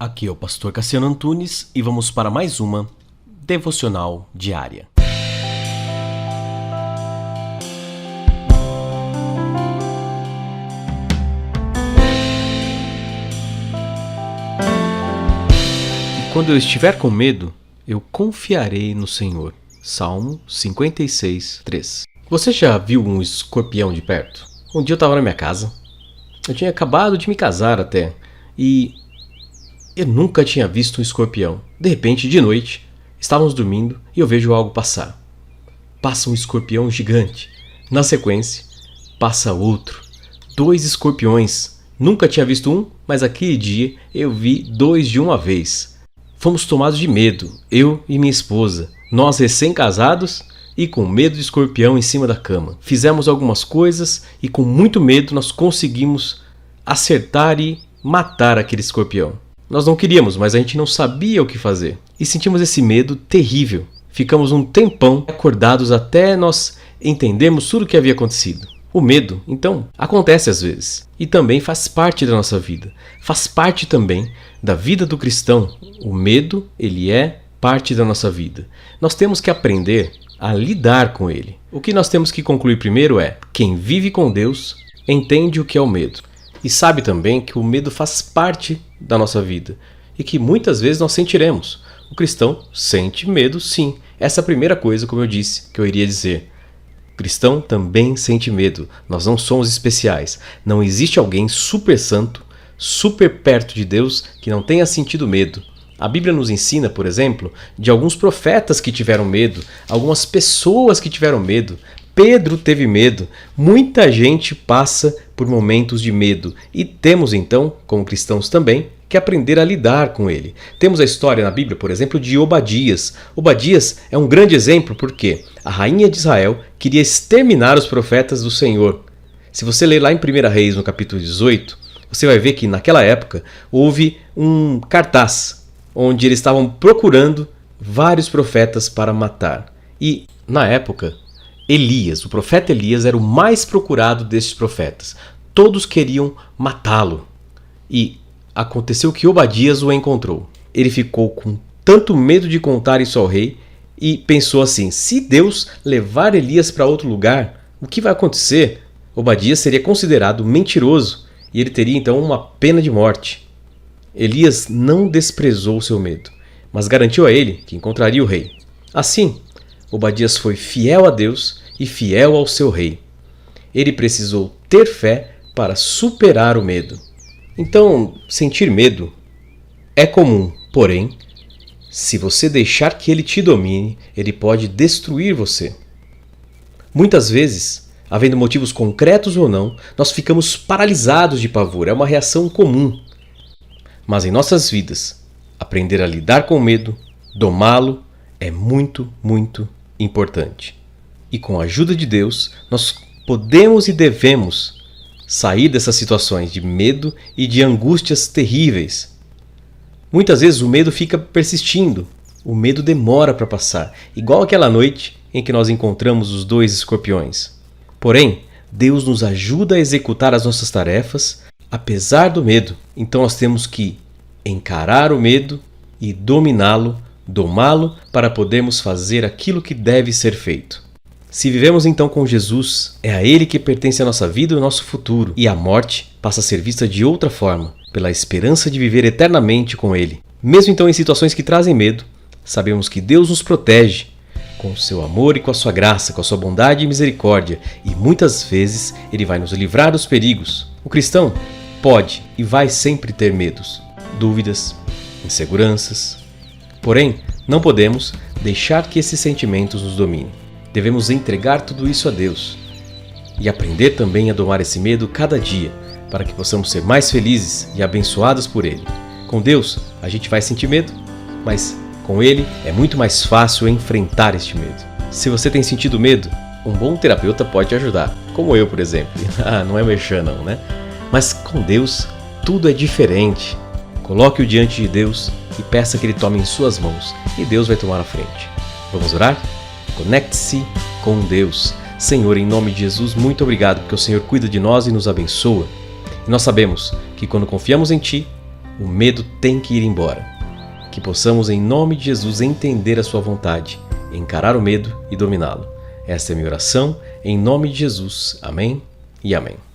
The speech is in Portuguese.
Aqui é o pastor Cassiano Antunes e vamos para mais uma devocional diária. E quando eu estiver com medo, eu confiarei no Senhor. Salmo 56, 3. Você já viu um escorpião de perto? Um dia eu estava na minha casa. Eu tinha acabado de me casar até. E eu nunca tinha visto um escorpião. De repente, de noite, estávamos dormindo e eu vejo algo passar. Passa um escorpião gigante. Na sequência, passa outro. 2 escorpiões. Nunca tinha visto um, mas aquele dia eu vi 2 de uma vez. Fomos tomados de medo, eu e minha esposa. Nós recém-casados e com medo de escorpião em cima da cama. Fizemos algumas coisas e com muito medo nós conseguimos acertar e matar aquele escorpião. Nós não queríamos, mas a gente não sabia o que fazer. E sentimos esse medo terrível. Ficamos um tempão acordados até nós entendermos tudo o que havia acontecido. O medo, então, acontece às vezes. E também faz parte da nossa vida. Faz parte também da vida do cristão. O medo, ele é parte da nossa vida. Nós temos que aprender a lidar com ele. O que nós temos que concluir primeiro é: quem vive com Deus entende o que é o medo. E sabe também que o medo faz parte da nossa vida e que muitas vezes nós sentiremos. O cristão sente medo, sim. Essa é a primeira coisa, como eu disse, que eu iria dizer. O cristão também sente medo. Nós não somos especiais. Não existe alguém super santo, super perto de Deus que não tenha sentido medo. A Bíblia nos ensina, por exemplo, de alguns profetas que tiveram medo, algumas pessoas que tiveram medo. Pedro teve medo. Muita gente passa por momentos de medo e temos então, como cristãos também, que aprender a lidar com ele. Temos a história na Bíblia, por exemplo, de Obadias. Obadias é um grande exemplo porque a rainha de Israel queria exterminar os profetas do Senhor. Se você ler lá em 1 Reis, no capítulo 18, você vai ver que naquela época houve um cartaz onde eles estavam procurando vários profetas para matar. E na época, Elias, o profeta Elias, era o mais procurado desses profetas. Todos queriam matá-lo. E aconteceu que Obadias o encontrou. Ele ficou com tanto medo de contar isso ao rei e pensou assim: se Deus levar Elias para outro lugar, o que vai acontecer? Obadias seria considerado mentiroso e ele teria então uma pena de morte. Elias não desprezou o seu medo, mas garantiu a ele que encontraria o rei. Assim, Obadias foi fiel a Deus e fiel ao seu rei. Ele precisou ter fé para superar o medo. Então, sentir medo é comum, porém, se você deixar que ele te domine, ele pode destruir você. Muitas vezes, havendo motivos concretos ou não, nós ficamos paralisados de pavor. É uma reação comum. Mas em nossas vidas, aprender a lidar com o medo, domá-lo, é muito, muito importante. E com a ajuda de Deus, nós podemos e devemos sair dessas situações de medo e de angústias terríveis. Muitas vezes o medo fica persistindo, o medo demora para passar, igual aquela noite em que nós encontramos os 2 escorpiões. Porém, Deus nos ajuda a executar as nossas tarefas, apesar do medo. Então nós temos que encarar o medo e dominá-lo, domá-lo para podermos fazer aquilo que deve ser feito. Se vivemos então com Jesus, é a Ele que pertence a nossa vida e o nosso futuro, e a morte passa a ser vista de outra forma, pela esperança de viver eternamente com Ele. Mesmo então em situações que trazem medo, sabemos que Deus nos protege com o seu amor e com a sua graça, com a sua bondade e misericórdia, e muitas vezes Ele vai nos livrar dos perigos. O cristão pode e vai sempre ter medos, dúvidas, inseguranças. Porém, não podemos deixar que esses sentimentos nos dominem. Devemos entregar tudo isso a Deus e aprender também a domar esse medo cada dia, para que possamos ser mais felizes e abençoados por Ele. Com Deus, a gente vai sentir medo, mas com Ele é muito mais fácil enfrentar este medo. Se você tem sentido medo, um bom terapeuta pode te ajudar, como eu, por exemplo. Não é merchan não, né? Mas com Deus, tudo é diferente. Coloque-o diante de Deus e peça que Ele tome em suas mãos, e Deus vai tomar a frente. Vamos orar? Conecte-se com Deus. Senhor, em nome de Jesus, muito obrigado porque o Senhor cuida de nós e nos abençoa. E nós sabemos que quando confiamos em Ti, O medo tem que ir embora. Que possamos, em nome de Jesus, entender a sua vontade, encarar o medo e dominá-lo. Esta é a minha oração, em nome de Jesus. Amém e amém.